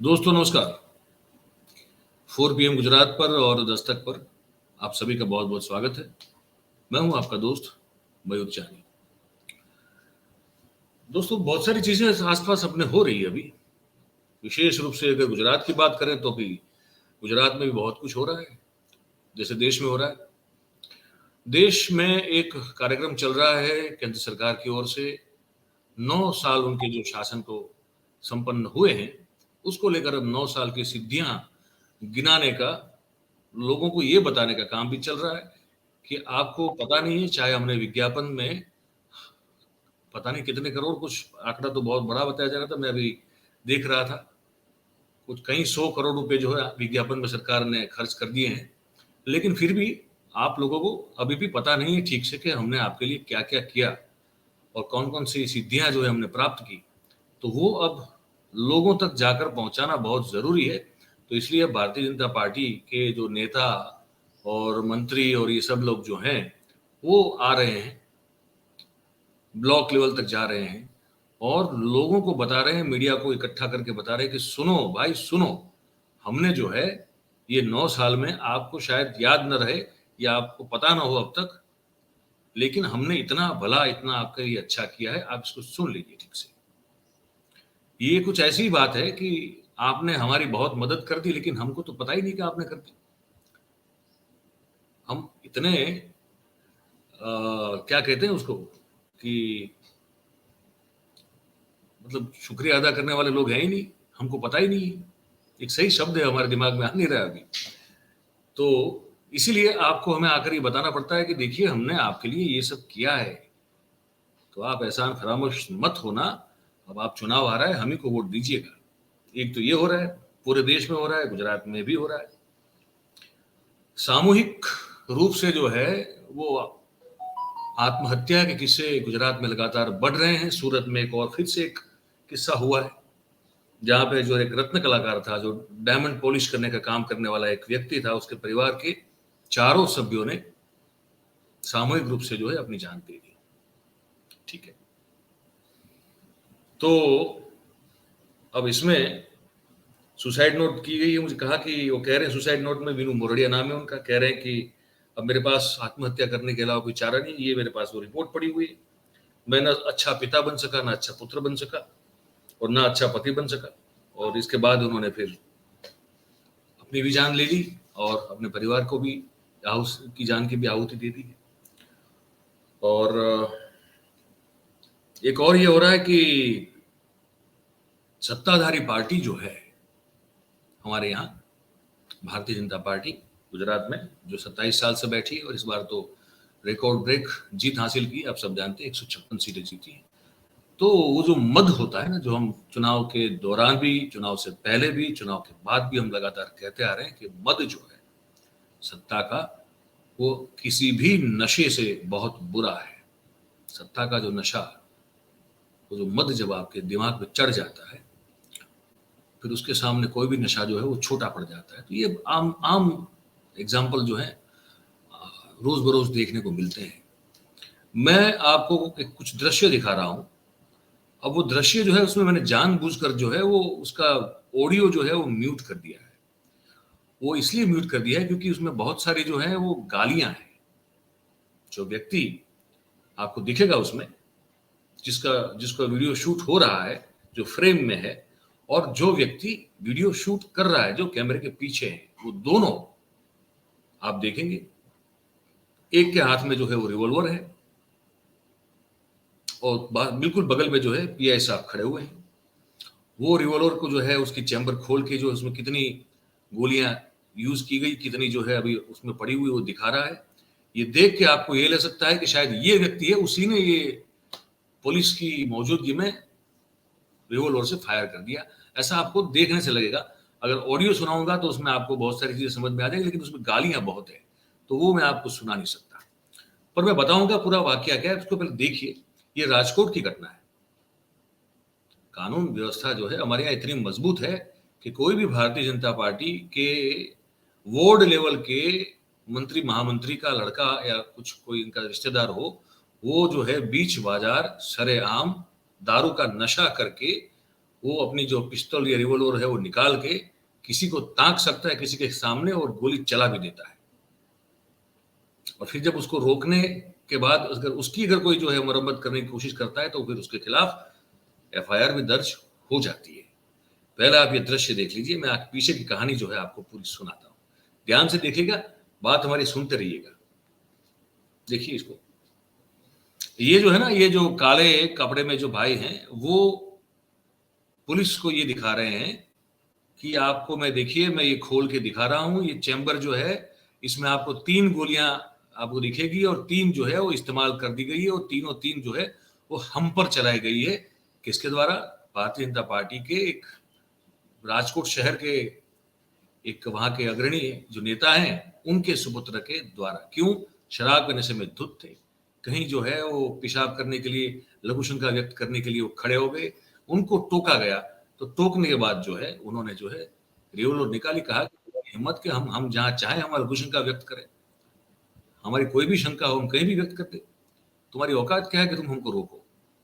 दोस्तों नमस्कार। 4 PM गुजरात पर और दस्तक पर आप सभी का बहुत बहुत स्वागत है। मैं हूं आपका दोस्त मयूर चानी। दोस्तों बहुत सारी चीजें आसपास अपने हो रही है अभी। विशेष रूप से अगर गुजरात की बात करें तो अभी गुजरात में भी बहुत कुछ हो रहा है, जैसे देश में हो रहा है। देश में एक कार्यक्रम चल रहा है केंद्र सरकार की ओर से। 9 साल उनके जो शासन को संपन्न हुए हैं, उसको लेकर अब 9 साल की सिद्धियां गिनाने का, लोगों को ये बताने का काम भी चल रहा है कि आपको पता नहीं है, चाहे हमने विज्ञापन में पता नहीं कितने करोड़, कुछ आंकड़ा तो बहुत बड़ा बताया जा रहा था, मैं अभी देख रहा था, कुछ कई 100 करोड़ रुपए जो है विज्ञापन में सरकार ने खर्च कर दिए हैं। लेकिन फिर भी आप लोगों को अभी भी पता नहीं है ठीक से कि हमने आपके लिए क्या क्या किया और कौन कौन सी सिद्धियां जो है हमने प्राप्त की। तो वो अब लोगों तक जाकर पहुंचाना बहुत जरूरी है। तो इसलिए अब भारतीय जनता पार्टी के जो नेता और मंत्री और ये सब लोग जो हैं, वो आ रहे हैं, ब्लॉक लेवल तक जा रहे हैं और लोगों को बता रहे हैं, मीडिया को इकट्ठा करके बता रहे हैं कि सुनो भाई सुनो, हमने जो है ये 9 साल में, आपको शायद याद न रहे या आपको पता ना हो अब तक, लेकिन हमने इतना भला, इतना आपके लिए अच्छा किया है, आप इसको सुन लीजिए ठीक से। ये कुछ ऐसी बात है कि आपने हमारी बहुत मदद कर दी, लेकिन हमको तो पता ही नहीं कि आपने कर दी। हम इतने क्या कहते हैं उसको कि मतलब शुक्रिया अदा करने वाले लोग हैं ही नहीं, हमको पता ही नहीं है। एक सही शब्द है हमारे दिमाग में आ नहीं रहा अभी। तो इसीलिए आपको हमें आकर ये बताना पड़ता है कि देखिए हमने आपके लिए ये सब किया है, तो आप एहसान फरामोश मत होना। अब आप चुनाव आ रहा है, हम ही को वोट दीजिएगा। एक तो ये हो रहा है, पूरे देश में हो रहा है, गुजरात में भी हो रहा है। सामूहिक रूप से जो है वो आत्महत्या के किस्से गुजरात में लगातार बढ़ रहे हैं। सूरत में एक और फिर से एक किस्सा हुआ है, जहां पे जो एक रत्न कलाकार था, जो डायमंड पॉलिश करने का काम करने वाला एक व्यक्ति था, उसके परिवार के चारों सभ्यों ने सामूहिक रूप से जो है अपनी जान दे दी। ठीक है, तो अब इसमें सुसाइड नोट की गई है। मुझे कहा कि वो कह रहे हैं सुसाइड नोट में, विनू मोरडिया नाम है उनका, कह रहे हैं कि अब मेरे पास आत्महत्या करने के अलावा कोई चारा नहीं, ये मेरे पास वो रिपोर्ट पड़ी हुई है। मैं ना अच्छा पिता बन सका, ना अच्छा पुत्र बन सका और ना अच्छा पति बन सका। और इसके बाद उन्होंने फिर अपनी भी जान ले ली और अपने परिवार को भी की जान की भी आहुति दे दी। और एक और ये हो रहा है कि सत्ताधारी पार्टी जो है हमारे यहाँ, भारतीय जनता पार्टी गुजरात में, जो 27 साल से बैठी और इस बार तो रिकॉर्ड ब्रेक जीत हासिल की, आप सब जानते हैं 156 सीटें जीती हैं। तो वो जो मद होता है ना, जो हम चुनाव के दौरान भी, चुनाव से पहले भी, चुनाव के बाद भी हम लगातार कहते आ रहे हैं कि मद जो है सत्ता का, वो किसी भी नशे से बहुत बुरा है। सत्ता का जो नशा, वो जो मद जब आपके दिमाग में चढ़ जाता है, फिर उसके सामने कोई भी नशा जो है वो छोटा पड़ जाता है। तो ये आम आम एग्जाम्पल जो है रोज बरोज देखने को मिलते हैं। मैं आपको एक कुछ दृश्य दिखा रहा हूं। अब वो दृश्य जो है उसमें मैंने जानबूझकर जो है वो उसका ऑडियो जो है वो म्यूट कर दिया है। वो इसलिए म्यूट कर दिया है क्योंकि उसमें बहुत सारी जो है वो गालियां हैं। जो व्यक्ति आपको दिखेगा उसमें, जिसका वीडियो शूट हो रहा है, जो फ्रेम में है, और जो व्यक्ति वीडियो शूट कर रहा है, जो कैमरे के पीछे है, वो दोनों आप देखेंगे, एक के हाथ में जो है वो रिवॉल्वर है और बिल्कुल बगल में जो है पीआई साहब खड़े हुए हैं। वो रिवॉल्वर को जो है उसकी चैम्बर खोल के, जो उसमें कितनी गोलियां यूज की गई, कितनी जो है अभी उसमें पड़ी हुई, वो दिखा रहा है। ये देख के आपको ये लग सकता है कि शायद ये व्यक्ति है, उसी ने ये पुलिस की मौजूदगी में रिवॉल्वर से फायर कर दिया, ऐसा आपको देखने से लगेगा। अगर ऑडियो सुनाऊंगा तो उसमें आपको बहुत सारी चीजें समझ में आ जाएगी, लेकिन उसमें गालियां बहुत है, तो वो मैं आपको सुना नहीं सकता। पर मैं बताऊंगा पूरा वाकया क्या है, उसको पहले देखिए। ये राजकोट की घटना है। कानून व्यवस्था जो है हमारे यहाँ इतनी मजबूत है कि कोई भी भारतीय जनता पार्टी के वार्ड लेवल के मंत्री महामंत्री का लड़का या कुछ कोई इनका रिश्तेदार हो, वो जो है बीच बाजार सरेआम दारू का नशा करके वो अपनी जो पिस्तौल या रिवॉल्वर है वो निकाल के किसी को ताक सकता है किसी के सामने और गोली चला भी देता है। और फिर जब उसको रोकने के बाद अगर कोई जो है मरम्मत करने की कोशिश करता है तो फिर उसके खिलाफ एफआईआर भी दर्ज हो जाती है। पहले आप ये दृश्य देख लीजिए, मैं पीछे की कहानी जो है आपको पूरी सुनाता हूँ, ध्यान से देखिएगा, बात हमारी सुनते रहिएगा। देखिए इसको, ये जो है ना, ये जो काले कपड़े में जो भाई हैं वो पुलिस को ये दिखा रहे हैं कि आपको मैं देखिए, मैं ये खोल के दिखा रहा हूं, ये चैम्बर जो है इसमें आपको 3 गोलियां आपको दिखेगी और 3 जो है वो इस्तेमाल कर दी गई है और तीनों 3 जो है वो हम पर चलाई गई है। किसके द्वारा? भारतीय जनता पार्टी के एक राजकोट शहर के एक वहां के अग्रणी जो नेता हैं उनके सुपुत्र के द्वारा। क्यों? शराब के नशे में धुत थे, कहीं जो है वो पेशाब करने के लिए, लघु शंका व्यक्त करने के लिए वो खड़े हो गए, उनको टोका गया, तो टोकने के बाद जो है उन्होंने जो है रिवॉल्वर निकाली, कहा कि हिम्मत के हम जहां चाहे हमारा लघु शंका व्यक्त करें, हमारी कोई भी शंका हो हम कहीं भी व्यक्त करते, तुम्हारी औकात क्या है कि तुम हमको रोको।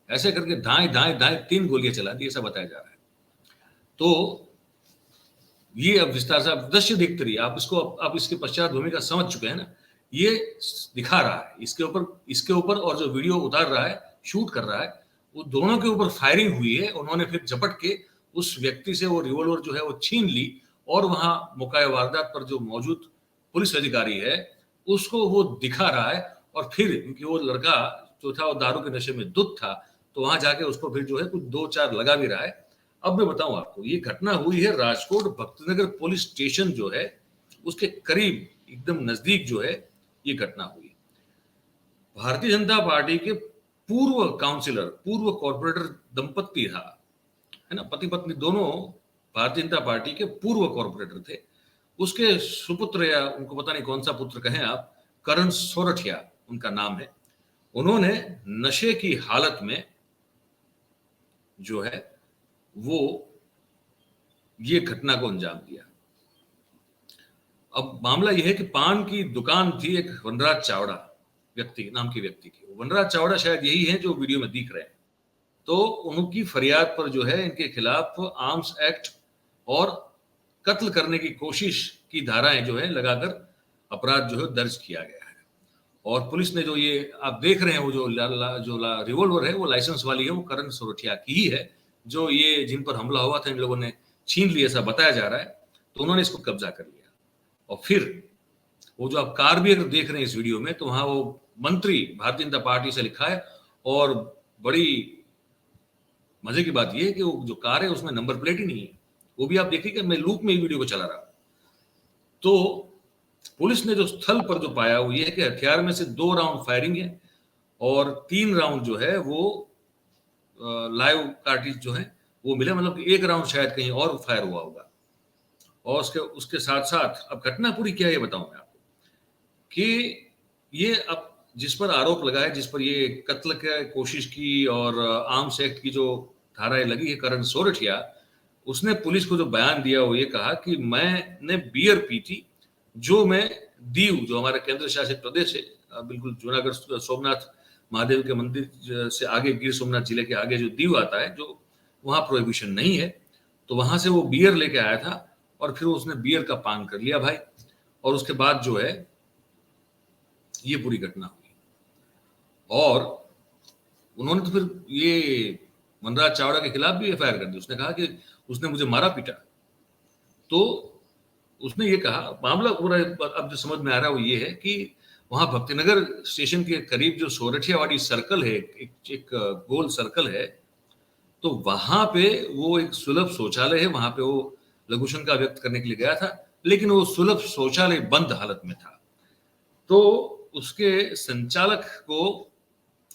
ऐसे करके दाएं दाएं दाएं 3 गोलियां चला दी, ऐसा बताया जा रहा है। तो ये अब विस्तार से आप दृश्य देखते रहिए, आप इसके पश्चात भूमिका समझ चुके हैं ना। ये दिखा रहा है इसके ऊपर और जो वीडियो उतार रहा है, शूट कर रहा है, वो दोनों के ऊपर फायरिंग हुई है। उन्होंने फिर झपट के उस व्यक्ति से वो रिवॉल्वर जो है वो छीन ली और वहां मौका वारदात पर जो मौजूद पुलिस अधिकारी है उसको वो दिखा रहा है। और फिर क्योंकि वो लड़का जो था वो दारू के नशे में धुत था, तो वहां जाके उसको फिर जो है कुछ 2-4 लगा भी रहा है। अब मैं बताऊं आपको, ये घटना हुई है राजकोट भक्तिनगर पुलिस स्टेशन जो है उसके करीब एकदम नजदीक जो है ये घटना हुई। भारतीय जनता पार्टी के पूर्व काउंसिलर, पूर्व कॉर्पोरेटर दंपत्ति था, है ना, पति पत्नी दोनों भारतीय जनता पार्टी के पूर्व कॉर्पोरेटर थे। उसके सुपुत्र, या उनको पता नहीं कौन सा पुत्र कहें आप, करण सोरठिया उनका नाम है। उन्होंने नशे की हालत में जो है वो ये घटना को अंजाम दिया। अब मामला यह है कि पान की दुकान थी एक वनराज चावड़ा नाम के व्यक्ति की। वनराज चावड़ा शायद यही है जो वीडियो में दिख रहे हैं। तो उनकी फरियाद पर जो है इनके खिलाफ आर्म्स एक्ट और कत्ल करने की कोशिश की धाराएं जो है लगाकर अपराध जो है दर्ज किया गया है। और पुलिस ने जो ये आप देख रहे हैं वो जो रिवॉल्वर है वो लाइसेंस वाली है, वो करण सोरठिया की ही है, जो ये जिन पर हमला हुआ था इन लोगों ने छीन लिया ऐसा बताया जा रहा है। तो उन्होंने इसको कब्जा कर लिया। और फिर वो जो आप कार भी अगर देख रहे हैं इस वीडियो में, तो वहां वो मंत्री भारतीय जनता पार्टी से लिखा है। और बड़ी मजे की बात यह है कि वो जो कार है उसमें नंबर प्लेट ही नहीं है। वो भी आप देखिएगा, मैं लूप में वीडियो को चला रहा हूं। तो पुलिस ने जो स्थल पर जो पाया वो ये है कि हथियार में से 2 राउंड फायरिंग है और 3 राउंड जो है वो लाइव कार्टिज जो है वो मिले, मतलब कि 1 राउंड शायद कहीं और फायर हुआ होगा। और उसके साथ साथ अब घटना पूरी क्या है ये बताऊं मैं आपको, कि ये अब जिस पर आरोप लगा है, जिस पर ये कत्ल की कोशिश की और आर्म्स एक्ट की जो धाराएं लगी है, करण सोरठिया, उसने पुलिस को जो बयान दिया वो ये कहा कि मैंने बियर पी थी, जो मैं दीव, जो हमारा केंद्र शासित प्रदेश है, बिल्कुल जूनागढ़ सोमनाथ महादेव के मंदिर से आगे, गिर सोमनाथ जिले के आगे जो दीव आता है, जो वहां प्रोहिबिशन नहीं है, तो वहां से वो बियर लेके आया था और फिर उसने बियर का पान कर लिया भाई। और उसके बाद जो है ये पूरी घटना हुई। और उन्होंने तो फिर ये वनराज चावड़ा के खिलाफ भी एफआईआर कर दी। उसने कहा कि उसने मुझे मारा पीटा। तो उसने ये कहा, मामला पूरा अब जो समझ में आ रहा है वो ये है कि वहां भक्तिनगर स्टेशन के करीब जो सोरठियावाड़ी सर्कल है, एक गोल सर्कल है, तो वहां पे वो एक सुलभ शौचालय है, वहां पे वो लघु शंका व्यक्त करने के लिए गया था, लेकिन वो सुलभ शौचालय बंद हालत में था। तो उसके संचालक को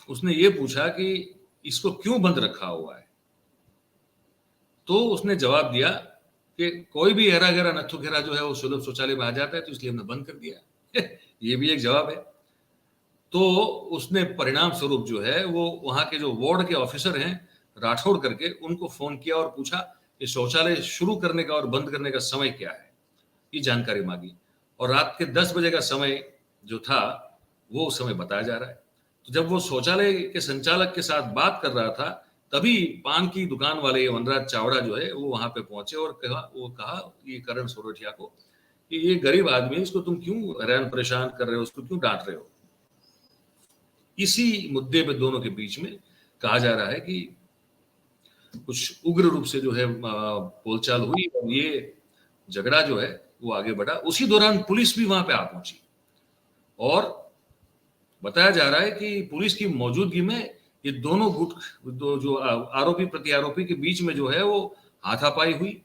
उसने ये पूछा कि इसको क्यों बंद रखा हुआ है। तो उसने जवाब दिया कि कोई भी हेरा घेरा नत्थु घेरा जो है वो सुलभ शौचालय में आ जाता है, तो इसलिए हमने बंद कर दिया। ये भी एक जवाब है। तो उसने परिणाम स्वरूप जो है वो वहां के जो वार्ड के ऑफिसर हैं राठौड़ करके, उनको फोन किया और पूछा कि शौचालय शुरू करने का और बंद करने का समय क्या है, ये जानकारी मांगी। और रात के 10 बजे का समय जो था वो समय बताया जा रहा है। तो जब वो शौचालय के संचालक के साथ बात कर रहा था तभी पान की दुकान वाले वनराज चावड़ा जो है वो वहां पे पहुंचे और कहा ये करण सोरठिया को कि ये गरीब आदमी है, इसको तुम क्यों हैरान परेशान कर रहे हो, उसको क्यों डांट रहे हो। इसी मुद्दे पे दोनों के बीच में कहा जा रहा है कि कुछ उग्र रूप से जो है बोलचाल हुई और ये झगड़ा जो है वो आगे बढ़ा। उसी दौरान पुलिस भी वहां पे आ पहुंची और बताया जा रहा है कि पुलिस की मौजूदगी में ये दोनों गुट जो आरोपी प्रत्यारोपी के बीच में जो है वो हाथापाई हुई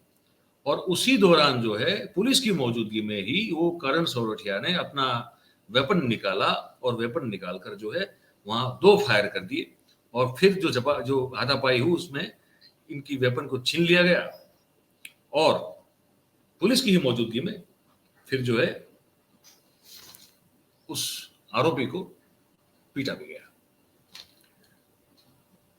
और उसी दौरान जो है पुलिस की मौजूदगी में ही वो करण सोरठिया ने अपना वेपन निकाला और वेपन निकालकर जो है वहां 2 फायर कर दिए और फिर जो हाथापाई हुई उसमें इनकी वेपन को छीन लिया गया और पुलिस की ही मौजूदगी में फिर जो है उस आरोपी को पीटा भी गया।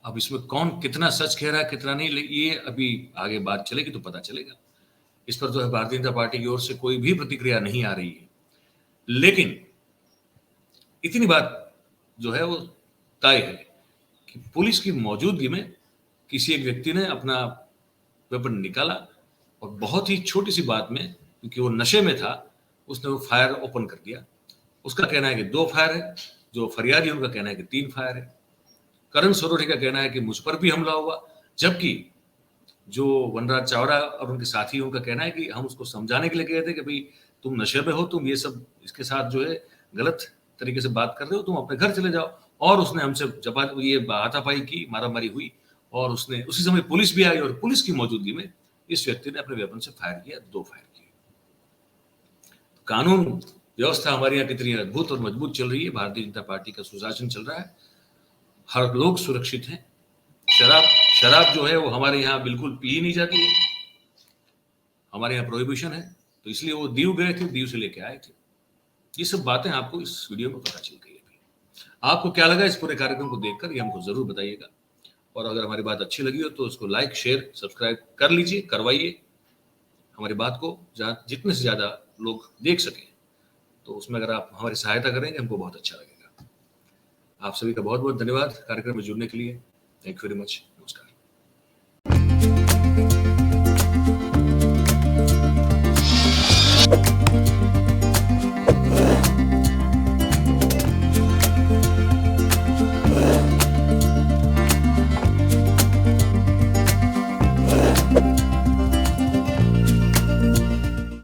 अब इसमें कौन कितना सच कह रहा है कितना नहीं, ये अभी आगे बात चलेगी तो पता चलेगा। इस पर जो है भारतीय जनता पार्टी की ओर से कोई भी प्रतिक्रिया नहीं आ रही है, लेकिन इतनी बात जो है वो तय है कि पुलिस की मौजूदगी में किसी एक व्यक्ति ने अपना वेपन निकाला और बहुत ही छोटी सी बात में, क्योंकि वो नशे में था, उसने वो फायर ओपन कर दिया। उसका कहना है कि 2 फायर है, जो फरियादी उनका कहना है कि 3 फायर है। करण सोरठिया का कहना है कि मुझ पर भी हमला हुआ, जबकि जो वनराज चावड़ा और उनके साथी उनका कहना है कि हम उसको समझाने के लिए कहे थे कि भाई तुम नशे में हो, तुम ये सब इसके साथ जो है गलत तरीके से बात कर रहे हो, तुम अपने घर चले जाओ। और उसने हमसे ये हाथापाई की, मारामारी हुई और उसने उसी समय पुलिस भी आई और पुलिस की मौजूदगी में इस व्यक्ति ने अपने वेपन से फायर किया, 2 फायर किए। कानून व्यवस्था हमारे यहाँ कितनी अद्भुत और मजबूत चल रही है। भारतीय जनता पार्टी का सुशासन चल रहा है, हर लोग सुरक्षित हैं। शराब जो है वो हमारे यहाँ बिल्कुल पी ही नहीं जाती है, हमारे यहाँ प्रोहिबिशन है, तो इसलिए वो दीव गए थे, दीव से लेके आए थे। ये सब बातें आपको इस वीडियो में पता चल गई है। आपको क्या लगा इस पूरे कार्यक्रम को देखकर, ये हमको जरूर बताइएगा। और अगर हमारी बात अच्छी लगी हो तो उसको लाइक शेयर सब्सक्राइब कर लीजिए, करवाइए हमारी बात को, जितने से ज्यादा लोग देख सकें। तो उसमें अगर आप हमारी सहायता करेंगे हमको बहुत अच्छा लगेगा। आप सभी का बहुत बहुत धन्यवाद कार्यक्रम में जुड़ने के लिए। Thank you very much. नमस्कार।